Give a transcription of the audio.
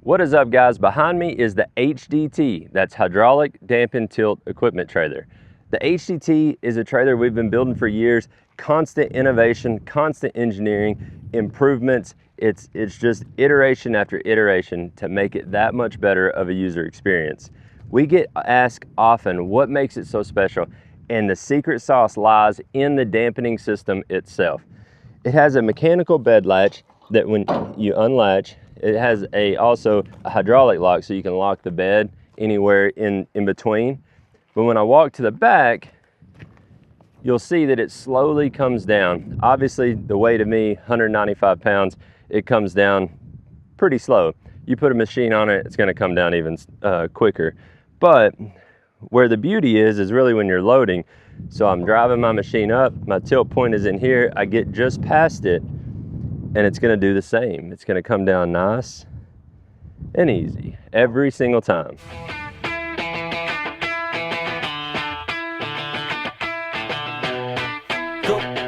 What is up, guys? Behind me is the HDT, that's hydraulic dampen tilt equipment trailer. The HDT is a trailer we've been building for years. Constant innovation, constant engineering, improvements. It's just iteration after iteration to make it that much better of a user experience. We get asked often what makes it so special, and the secret sauce lies in the dampening system itself. It has a mechanical bed latch that when you unlatch, it has also a hydraulic lock, so you can lock the bed anywhere in between. But when I walk to the back, you'll see that it slowly comes down. Obviously, the weight of me, 195 pounds, it comes down pretty slow. You put a machine on it, it's gonna come down even quicker. But where the beauty is really when you're loading. So I'm driving my machine up, my tilt point is in here, I get just past it, and it's gonna do the same. It's gonna come down nice and easy every single time. Go.